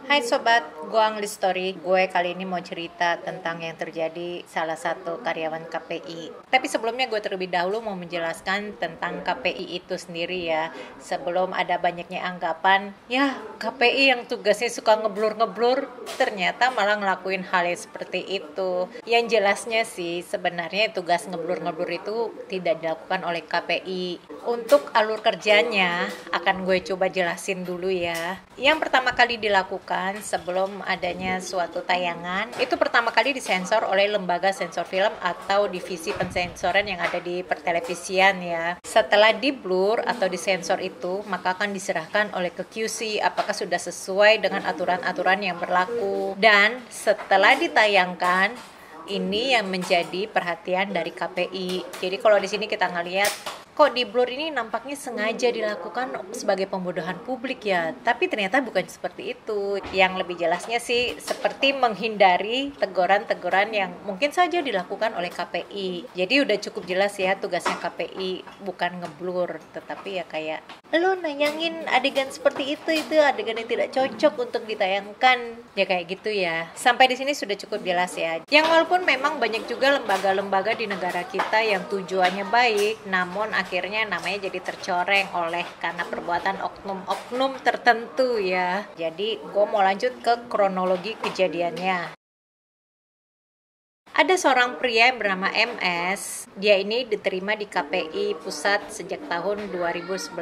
Hai sobat, gue Angli Story. Gue kali ini mau cerita tentang yang terjadi salah satu karyawan KPI. Tapi sebelumnya gue terlebih dahulu mau menjelaskan tentang KPI itu sendiri ya. Sebelum ada banyaknya anggapan, ya KPI yang tugasnya suka ngeblur-ngeblur, ternyata malah ngelakuin hal yang seperti itu. Yang jelasnya sih sebenarnya tugas ngeblur-ngeblur itu tidak dilakukan oleh KPI. Untuk alur kerjanya akan gue coba jelasin dulu ya. Yang pertama kali dilakukan sebelum adanya suatu tayangan, itu pertama kali disensor oleh lembaga sensor film atau divisi pensensoran yang ada di pertelevisian ya. Setelah di blur atau disensor itu, maka akan diserahkan oleh ke QC apakah sudah sesuai dengan aturan-aturan yang berlaku. Dan setelah ditayangkan, ini yang menjadi perhatian dari KPI. Jadi kalau di sini kita ngelihat kok di blur ini nampaknya sengaja dilakukan sebagai pembodohan publik ya, tapi ternyata bukan seperti itu. Yang lebih jelasnya sih seperti menghindari teguran-teguran yang mungkin saja dilakukan oleh KPI. Jadi udah cukup jelas ya tugasnya KPI, bukan ngeblur, tetapi ya kayak lo nayangin adegan seperti itu adegan yang tidak cocok untuk ditayangkan, ya kayak gitu ya. Sampai di sini sudah cukup jelas ya. Yang walaupun memang banyak juga lembaga-lembaga di negara kita yang tujuannya baik, namun akhirnya namanya jadi tercoreng oleh karena perbuatan oknum-oknum tertentu ya. Jadi gue mau lanjut ke kronologi kejadiannya. Ada seorang pria yang bernama MS. Dia ini diterima di KPI Pusat sejak tahun 2011.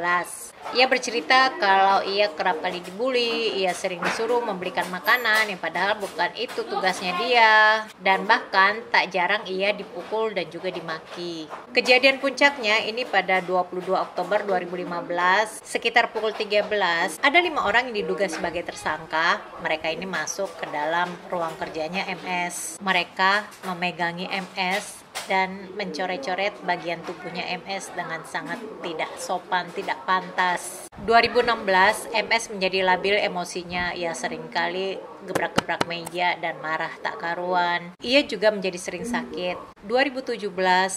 Ia bercerita kalau ia kerap kali dibully, ia sering disuruh membelikan makanan yang padahal bukan itu tugasnya dia, dan bahkan tak jarang ia dipukul dan juga dimaki. Kejadian puncaknya ini pada 22 Oktober 2015, sekitar pukul 13, ada 5 orang yang diduga sebagai tersangka. Mereka ini masuk ke dalam ruang kerjanya MS. Mereka memegangi MS dan mencoret-coret bagian tubuhnya MS dengan sangat tidak sopan, tidak pantas. 2016, MS menjadi labil emosinya. Ia seringkali gebrak-gebrak meja dan marah tak karuan. Ia juga menjadi sering sakit. 2017,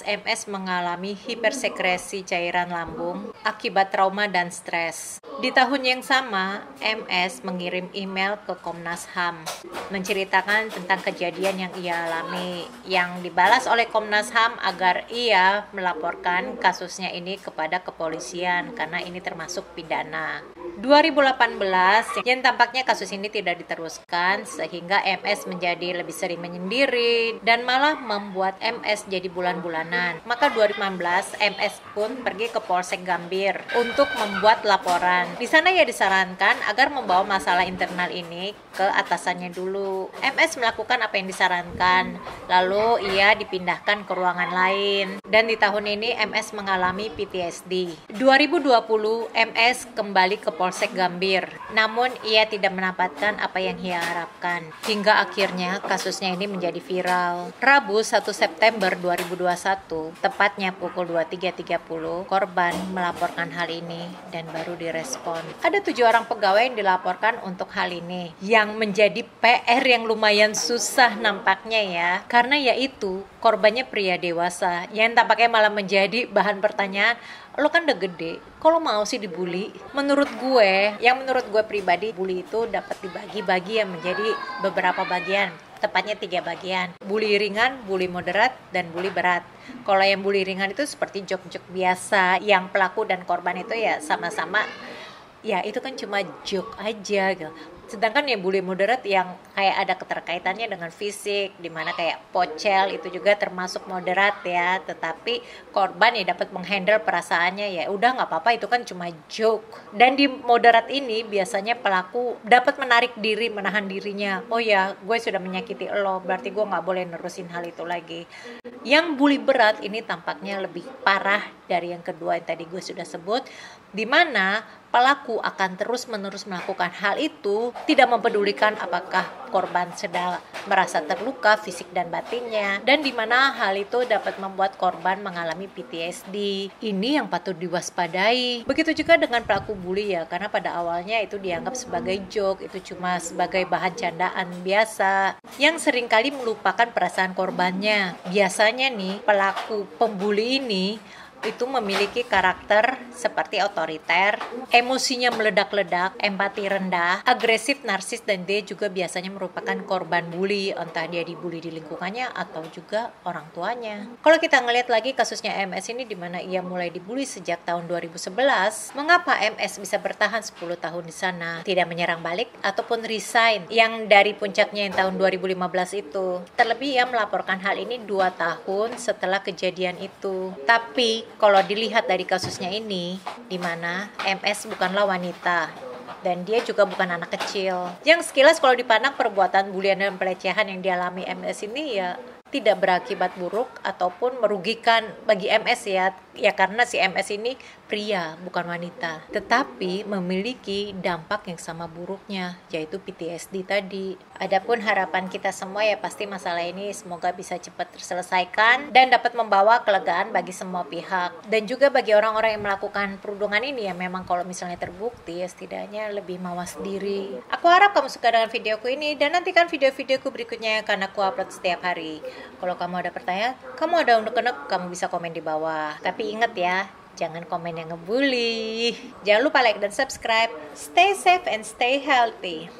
MS mengalami hipersekresi cairan lambung akibat trauma dan stres. Di tahun yang sama, MS mengirim email ke Komnas HAM menceritakan tentang kejadian yang ia alami, yang dibalas oleh Komnas HAM agar ia melaporkan kasusnya ini kepada kepolisian karena ini termasuk pidana. 2018, yang tampaknya kasus ini tidak diteruskan sehingga MS menjadi lebih sering menyendiri dan malah membuat MS jadi bulan-bulanan. Maka 2015, MS pun pergi ke Polsek Gambir untuk membuat laporan. Di sana ia disarankan agar membawa masalah internal ini ke atasannya dulu. MS melakukan apa yang disarankan, lalu ia dipindahkan ke ruangan lain. Dan di tahun ini MS mengalami PTSD. 2020, MS kembali ke Polsek Gambir, namun ia tidak mendapatkan apa yang ia harapkan. Hingga akhirnya kasusnya ini menjadi viral. Rabu 1 September 2021, tepatnya pukul 23.30, korban melaporkan hal ini dan baru direspon. Ada 7 orang pegawai yang dilaporkan untuk hal ini, yang menjadi PR yang lumayan susah nampaknya ya, karena yaitu korbannya pria dewasa yang tampaknya malah menjadi bahan pertanyaan. Lo kan udah gede, kalau mau sih dibully. Menurut gue pribadi, bully itu dapat dibagi-bagi yang menjadi beberapa bagian, tepatnya 3 bagian: bully ringan, bully moderat, dan bully berat. Kalau yang bully ringan itu seperti jok-jok biasa, yang pelaku dan korban itu ya sama-sama, ya itu kan cuma joke aja gitu. Sedangkan yang bully moderat yang kayak ada keterkaitannya dengan fisik, dimana kayak pocel itu juga termasuk moderat ya, tetapi korban ya dapat menghandle perasaannya, ya udah nggak apa-apa, itu kan cuma joke. Dan di moderat ini biasanya pelaku dapat menarik diri, menahan dirinya. Oh ya, gue sudah menyakiti lo, berarti gue nggak boleh nerusin hal itu lagi. Yang bully berat ini tampaknya lebih parah dari yang kedua yang tadi gue sudah sebut, di mana pelaku akan terus-menerus melakukan hal itu, tidak mempedulikan apakah korban sedang merasa terluka fisik dan batinnya, dan di mana hal itu dapat membuat korban mengalami PTSD. Ini yang patut diwaspadai. Begitu juga dengan pelaku bully ya, karena pada awalnya itu dianggap sebagai joke, itu cuma sebagai bahan candaan biasa, yang seringkali melupakan perasaan korbannya. Biasanya nih, pelaku pembuli ini itu memiliki karakter seperti otoriter, emosinya meledak-ledak, empati rendah, agresif, narsis, dan dia juga biasanya merupakan korban bully, entah dia dibully di lingkungannya atau juga orang tuanya. Kalau kita ngelihat lagi kasusnya MS ini di mana ia mulai dibully sejak tahun 2011, mengapa MS bisa bertahan 10 tahun di sana, tidak menyerang balik ataupun resign yang dari puncaknya yang tahun 2015 itu. Terlebih ia melaporkan hal ini 2 tahun setelah kejadian itu. Tapi kalau dilihat dari kasusnya ini, di mana MS bukanlah wanita dan dia juga bukan anak kecil. Yang sekilas kalau dipandang perbuatan bulian dan pelecehan yang dialami MS ini ya tidak berakibat buruk ataupun merugikan bagi MS ya karena si MS ini pria bukan wanita, tetapi memiliki dampak yang sama buruknya, yaitu PTSD tadi. Adapun harapan kita semua ya pasti masalah ini semoga bisa cepat terselesaikan dan dapat membawa kelegaan bagi semua pihak, dan juga bagi orang-orang yang melakukan perundungan ini ya memang kalau misalnya terbukti ya setidaknya lebih mawas diri. Aku harap kamu suka dengan videoku ini dan nantikan video-videoku berikutnya karena aku upload setiap hari. Kalau kamu ada pertanyaan, kamu ada unek-unek, kamu bisa komen di bawah. Tapi ingat ya, jangan komen yang ngebully. Jangan lupa like dan subscribe. Stay safe and stay healthy.